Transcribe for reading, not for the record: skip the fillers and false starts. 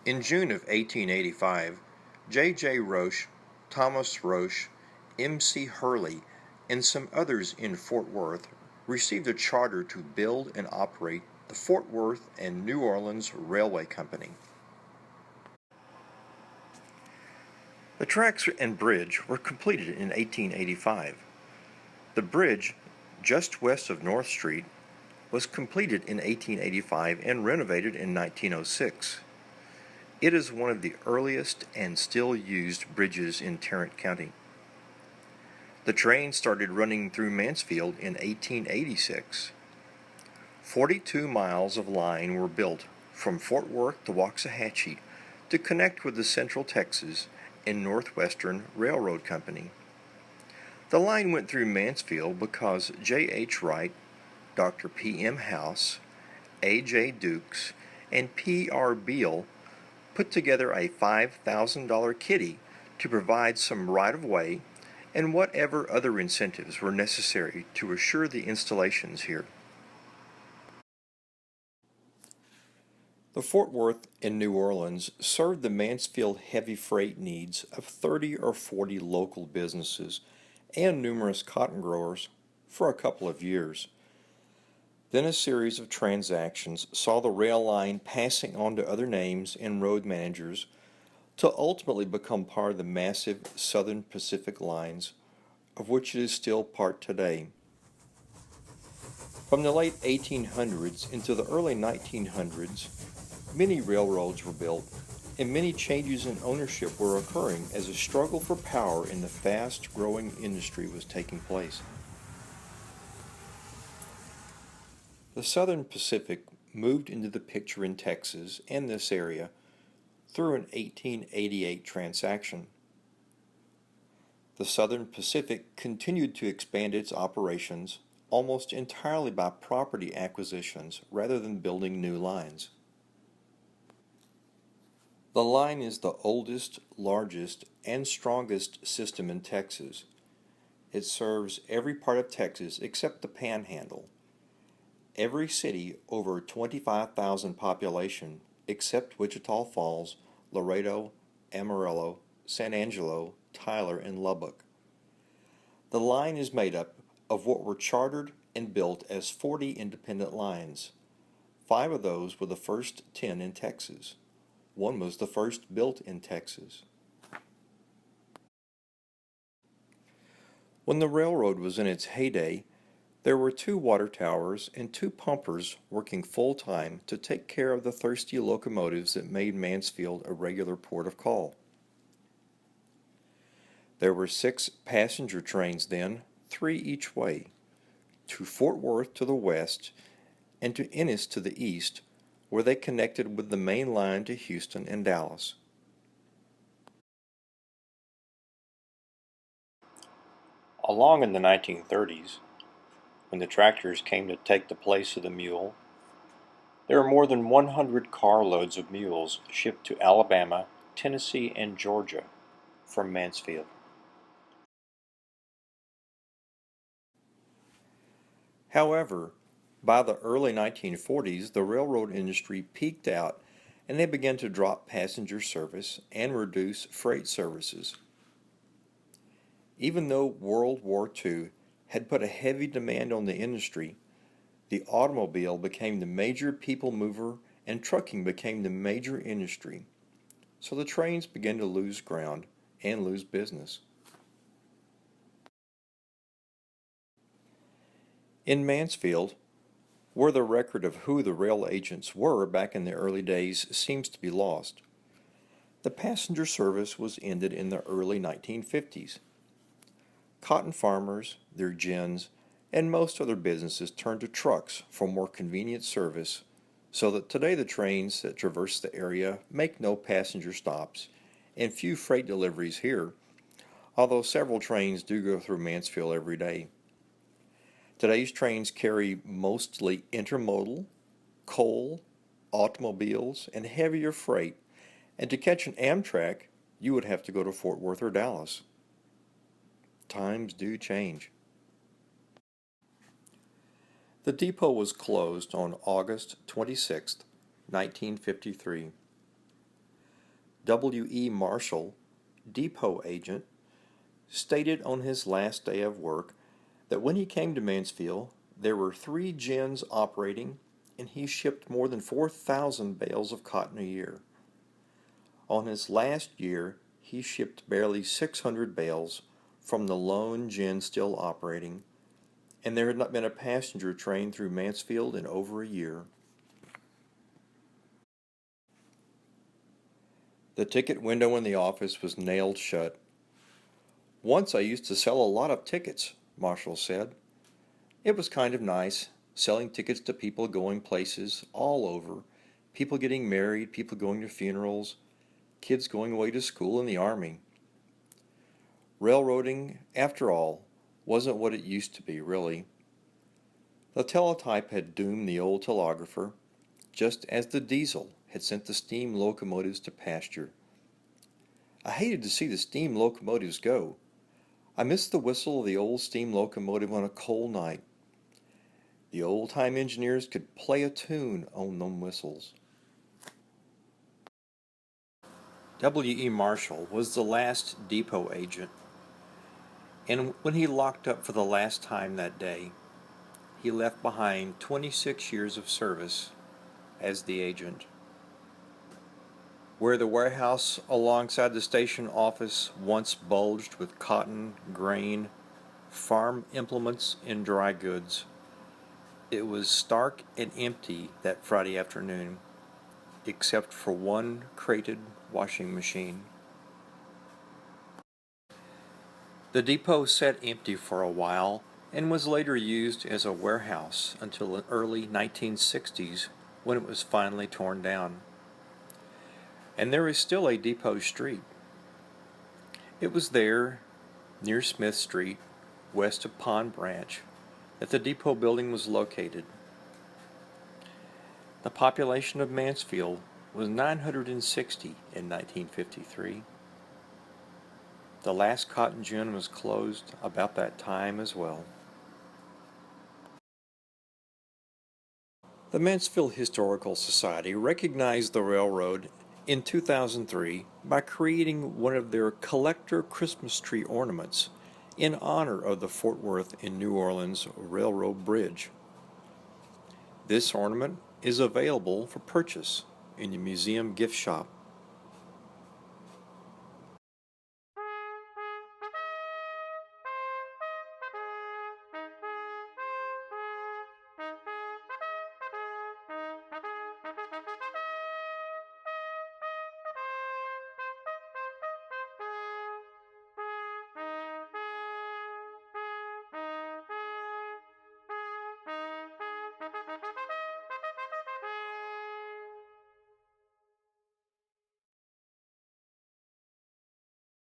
In June of 1885, J. Roche, Thomas Roche, M.C. Hurley, and some others in Fort Worth received a charter to build and operate the Fort Worth and New Orleans Railway Company. The tracks and bridge were completed in 1885. The bridge, just west of North Street, was completed in 1885 and renovated in 1906. It is one of the earliest and still used bridges in Tarrant County. The train started running through Mansfield in 1886. 42 miles of line were built from Fort Worth to Waxahachie to connect with the Central Texas and Northwestern Railroad Company. The line went through Mansfield because J. H. Wright, Dr. P. M. House, A. J. Dukes, and P. R. Beale put together a $5,000 kitty to provide some right-of-way and whatever other incentives were necessary to assure the installations here. The Fort Worth and New Orleans served the Mansfield heavy freight needs of 30 or 40 local businesses and numerous cotton growers for a couple of years. Then a series of transactions saw the rail line passing on to other names and road managers to ultimately become part of the massive Southern Pacific lines, of which it is still part today. From the late 1800s into the early 1900s, many railroads were built, and many changes in ownership were occurring as a struggle for power in the fast-growing industry was taking place. The Southern Pacific moved into the picture in Texas and this area through an 1888 transaction. The Southern Pacific continued to expand its operations almost entirely by property acquisitions rather than building new lines. The line is the oldest, largest, and strongest system in Texas. It serves every part of Texas except the Panhandle. Every city over 25,000 population except Wichita Falls, Laredo, Amarillo, San Angelo, Tyler, and Lubbock. The line is made up of what were chartered and built as 40 independent lines. 5 of those were the first 10 in Texas. 1 was the first built in Texas. When the railroad was in its heyday, there were 2 water towers and 2 pumpers working full-time to take care of the thirsty locomotives that made Mansfield a regular port of call. There were 6 passenger trains then, 3 each way, to Fort Worth to the west and to Ennis to the east, where they connected with the main line to Houston and Dallas. Along in the 1930s, when the tractors came to take the place of the mule, there were more than 100 carloads of mules shipped to Alabama, Tennessee, and Georgia from Mansfield. However, by the early 1940s, the railroad industry peaked out and they began to drop passenger service and reduce freight services. Even though World War II had put a heavy demand on the industry, the automobile became the major people mover and trucking became the major industry. So the trains began to lose ground and lose business. In Mansfield, where the record of who the rail agents were back in the early days seems to be lost, the passenger service was ended in the early 1950s. Cotton farmers, their gins, and most other businesses turned to trucks for more convenient service, so that today the trains that traverse the area make no passenger stops and few freight deliveries here, although several trains do go through Mansfield every day. Today's trains carry mostly intermodal, coal, automobiles, and heavier freight, and to catch an Amtrak, you would have to go to Fort Worth or Dallas. Times do change. The depot was closed on August 26, 1953. W.E. Marshall, depot agent, stated on his last day of work that when he came to Mansfield, there were 3 gins operating and he shipped more than 4,000 bales of cotton a year. On his last year, he shipped barely 600 bales from the lone gin still operating, and there had not been a passenger train through Mansfield in over a year. The ticket window in the office was nailed shut. "Once I used to sell a lot of tickets," Marshall said. "It was kind of nice, selling tickets to people going places all over, people getting married, people going to funerals, kids going away to school in the army. Railroading, after all, wasn't what it used to be, really. The teletype had doomed the old telegrapher, just as the diesel had sent the steam locomotives to pasture. I hated to see the steam locomotives go. I missed the whistle of the old steam locomotive on a cold night. The old-time engineers could play a tune on them whistles." W.E. Marshall was the last depot agent, and when he locked up for the last time that day, he left behind 26 years of service as the agent. Where the warehouse alongside the station office once bulged with cotton, grain, farm implements, and dry goods, it was stark and empty that Friday afternoon, except for one crated washing machine. The depot sat empty for a while and was later used as a warehouse until the early 1960s when it was finally torn down. And there is still a Depot Street. It was there, near Smith Street, west of Pond Branch, that the depot building was located. The population of Mansfield was 960 in 1953. The last cotton gin was closed about that time as well. The Mansfield Historical Society recognized the railroad in 2003 by creating one of their collector Christmas tree ornaments in honor of the Fort Worth and New Orleans Railroad Bridge. This ornament is available for purchase in the museum gift shop.